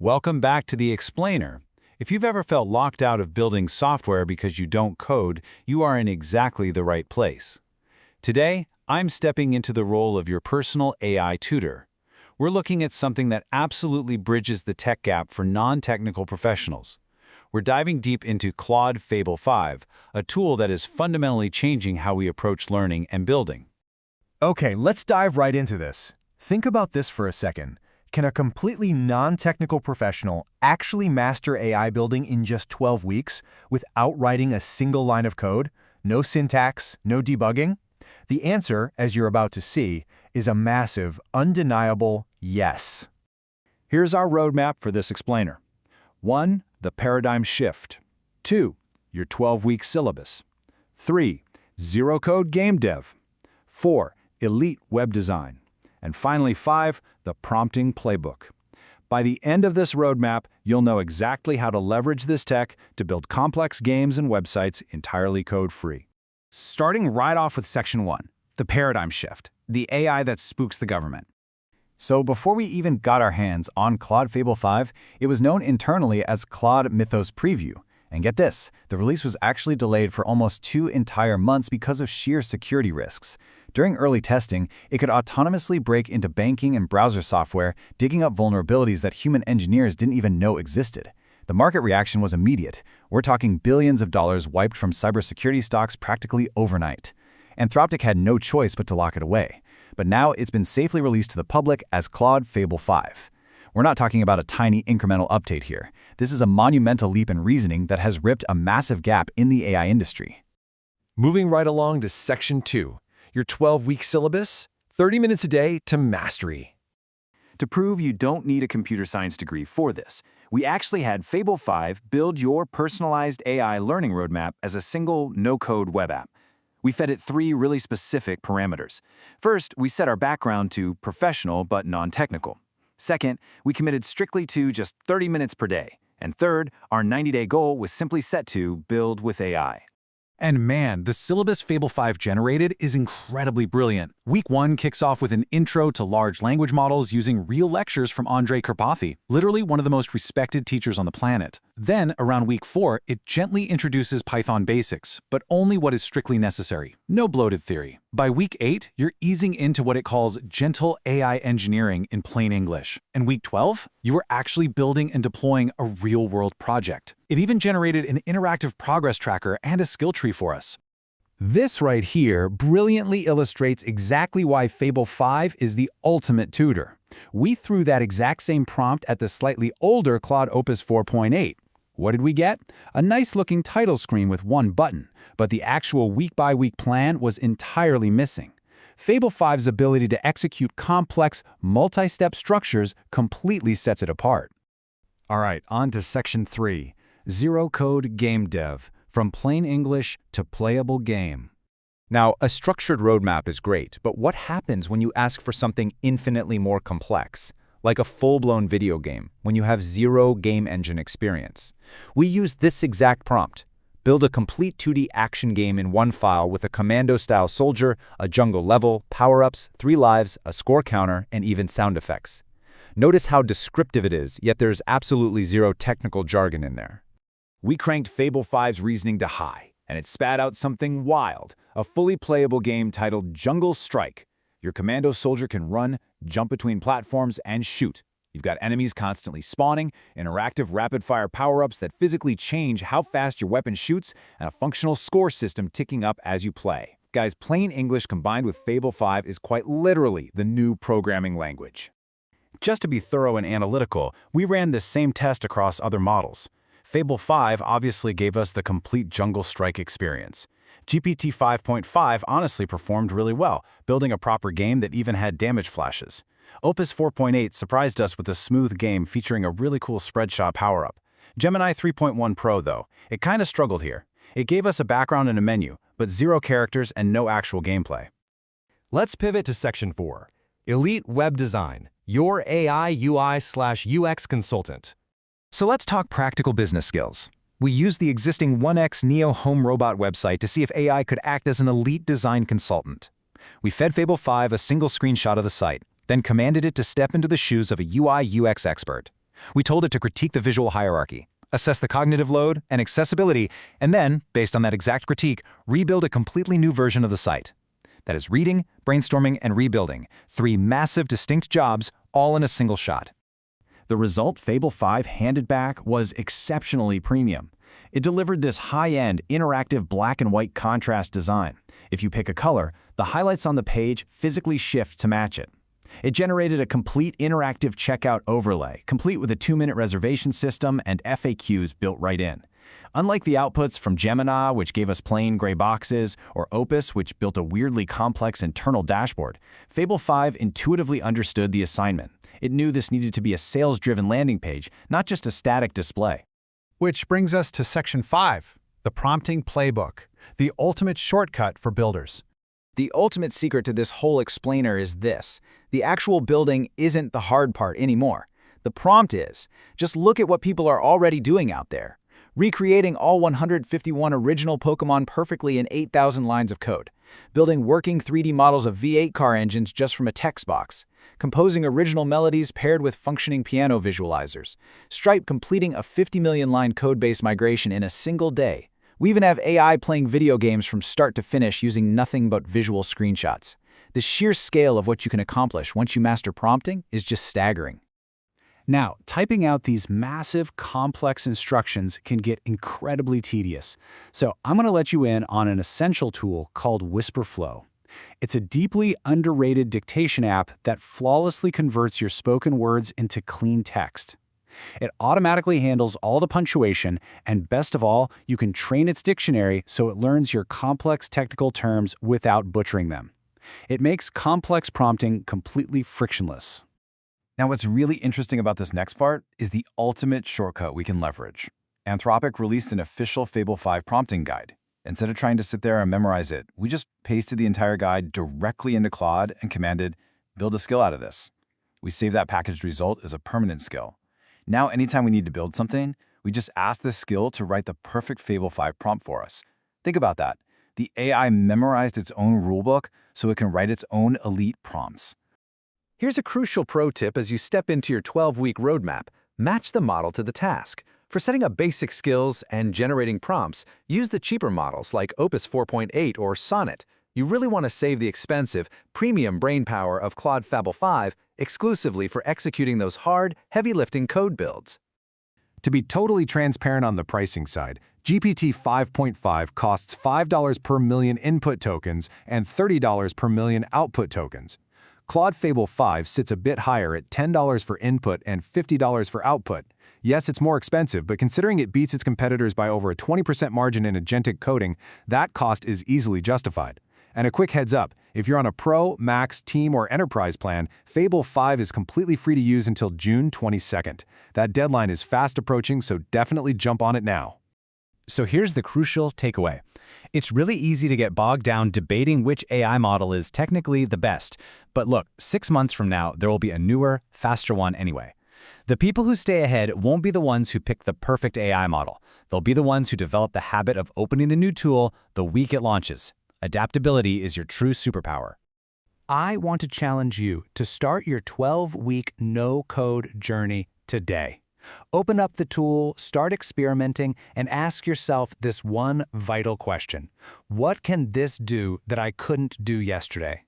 Welcome back to The Explainer. If you've ever felt locked out of building software because you don't code, you are in exactly the right place. Today, I'm stepping into the role of your personal AI tutor. We're looking at something that absolutely bridges the tech gap for non-technical professionals. We're diving deep into Claude Fable 5, a tool that is fundamentally changing how we approach learning and building. Okay, let's dive right into this. Think about this for a second. Can a completely non-technical professional actually master AI building in just 12 weeks without writing a single line of code? No syntax, no debugging? The answer, as you're about to see, is a massive, undeniable yes. Here's our roadmap for this explainer. 1. The paradigm shift. 2. Your 12-week syllabus. 3. Zero-code game dev. 4. Elite web design. And finally, 5, the prompting playbook. By the end of this roadmap, you'll know exactly how to leverage this tech to build complex games and websites entirely code-free. Starting right off with Section 1, the paradigm shift, the AI that spooks the government. So before we even got our hands on Claude Fable 5, it was known internally as Claude Mythos Preview. And get this, the release was actually delayed for almost 2 entire months because of sheer security risks. During early testing, it could autonomously break into banking and browser software, digging up vulnerabilities that human engineers didn't even know existed. The market reaction was immediate. We're talking billions of dollars wiped from cybersecurity stocks practically overnight. Anthropic had no choice but to lock it away. But now it's been safely released to the public as Claude Fable 5. We're not talking about a tiny incremental update here. This is a monumental leap in reasoning that has ripped a massive gap in the AI industry. Moving right along to Section 2, your 12-week syllabus, 30 minutes a day to mastery. To prove you don't need a computer science degree for this, we actually had Fable 5 build your personalized AI learning roadmap as a single no-code web app. We fed it 3 really specific parameters. First, we set our background to professional but non-technical. Second, we committed strictly to just 30 minutes per day. And third, our 90-day goal was simply set to build with AI. And man, the syllabus Fable 5 generated is incredibly brilliant. Week 1 kicks off with an intro to large language models using real lectures from Andrej Karpathy, literally one of the most respected teachers on the planet. Then, around week 4, it gently introduces Python basics, but only what is strictly necessary. No bloated theory. By week 8, you're easing into what it calls gentle AI engineering in plain English. And week 12, you are actually building and deploying a real-world project. It even generated an interactive progress tracker and a skill tree for us. This right here brilliantly illustrates exactly why Fable 5 is the ultimate tutor. We threw that exact same prompt at the slightly older Claude Opus 4.8. What did we get? A nice-looking title screen with one button, but the actual week-by-week plan was entirely missing. Fable 5's ability to execute complex, multi-step structures completely sets it apart. All right, on to Section 3, Zero-Code Game Dev, from plain English to playable game. Now, a structured roadmap is great, but what happens when you ask for something infinitely more complex? Like a full-blown video game, when you have zero game engine experience. We use this exact prompt. Build a complete 2D action game in one file with a commando-style soldier, a jungle level, power-ups, 3 lives, a score counter, and even sound effects. Notice how descriptive it is, yet there's absolutely zero technical jargon in there. We cranked Fable 5's reasoning to high, and it spat out something wild, a fully playable game titled Jungle Strike. Your commando soldier can run, jump between platforms, and shoot. You've got enemies constantly spawning, interactive rapid-fire power-ups that physically change how fast your weapon shoots, and a functional score system ticking up as you play. Guys, plain English combined with Fable 5 is quite literally the new programming language. Just to be thorough and analytical, we ran this same test across other models. Fable 5 obviously gave us the complete Jungle Strike experience. GPT 5.5 honestly performed really well, building a proper game that even had damage flashes. Opus 4.8 surprised us with a smooth game featuring a really cool spreadshot power-up. Gemini 3.1 Pro, though, it kinda struggled here. It gave us a background and a menu, but 0 characters and no actual gameplay. Let's pivot to Section 4, Elite Web Design, your AI UI/UX consultant. So let's talk practical business skills. We used the existing 1X Neo Home Robot website to see if AI could act as an elite design consultant. We fed Fable 5 a single screenshot of the site, then commanded it to step into the shoes of a UI/UX expert. We told it to critique the visual hierarchy, assess the cognitive load and accessibility, and then, based on that exact critique, rebuild a completely new version of the site. That is reading, brainstorming, and rebuilding, 3 massive distinct jobs, all in a single shot. The result Fable 5 handed back was exceptionally premium. It delivered this high-end, interactive black and white contrast design. If you pick a color, the highlights on the page physically shift to match it. It generated a complete interactive checkout overlay, complete with a 2-minute reservation system and FAQs built right in. Unlike the outputs from Gemini, which gave us plain gray boxes, or Opus, which built a weirdly complex internal dashboard, Fable 5 intuitively understood the assignment. It knew this needed to be a sales-driven landing page, not just a static display. Which brings us to Section 5, the Prompting Playbook, the ultimate shortcut for builders. The ultimate secret to this whole explainer is this: the actual building isn't the hard part anymore. The prompt is. Just look at what people are already doing out there. Recreating all 151 original Pokémon perfectly in 8,000 lines of code. Building working 3D models of V8 car engines just from a text box. Composing original melodies paired with functioning piano visualizers. Stripe completing a 50 million line codebase migration in a single day. We even have AI playing video games from start to finish using nothing but visual screenshots. The sheer scale of what you can accomplish once you master prompting is just staggering. Now, typing out these massive, complex instructions can get incredibly tedious. So I'm going to let you in on an essential tool called WhisperFlow. It's a deeply underrated dictation app that flawlessly converts your spoken words into clean text. It automatically handles all the punctuation, and best of all, you can train its dictionary so it learns your complex technical terms without butchering them. It makes complex prompting completely frictionless. Now, what's really interesting about this next part is the ultimate shortcut we can leverage. Anthropic released an official Fable 5 prompting guide. Instead of trying to sit there and memorize it, we just pasted the entire guide directly into Claude and commanded, build a skill out of this. We save that packaged result as a permanent skill. Now, anytime we need to build something, we just ask this skill to write the perfect Fable 5 prompt for us. Think about that. The AI memorized its own rulebook so it can write its own elite prompts. Here's a crucial pro tip as you step into your 12-week roadmap. Match the model to the task. For setting up basic skills and generating prompts, use the cheaper models like Opus 4.8 or Sonnet. You really want to save the expensive, premium brainpower of Claude Fable 5 exclusively for executing those hard, heavy-lifting code builds. To be totally transparent on the pricing side, GPT 5.5 costs $5 per million input tokens and $30 per million output tokens. Claude Fable 5 sits a bit higher at $10 for input and $50 for output. Yes, it's more expensive, but considering it beats its competitors by over a 20% margin in agentic coding, that cost is easily justified. And a quick heads up, if you're on a Pro, Max, Team, or Enterprise plan, Fable 5 is completely free to use until June 22nd. That deadline is fast approaching, so definitely jump on it now. So here's the crucial takeaway. It's really easy to get bogged down debating which AI model is technically the best. But look, 6 months from now, there will be a newer, faster one anyway. The people who stay ahead won't be the ones who pick the perfect AI model. They'll be the ones who develop the habit of opening the new tool the week it launches. Adaptability is your true superpower. I want to challenge you to start your 12-week no-code journey today. Open up the tool, start experimenting, and ask yourself this one vital question. What can this do that I couldn't do yesterday?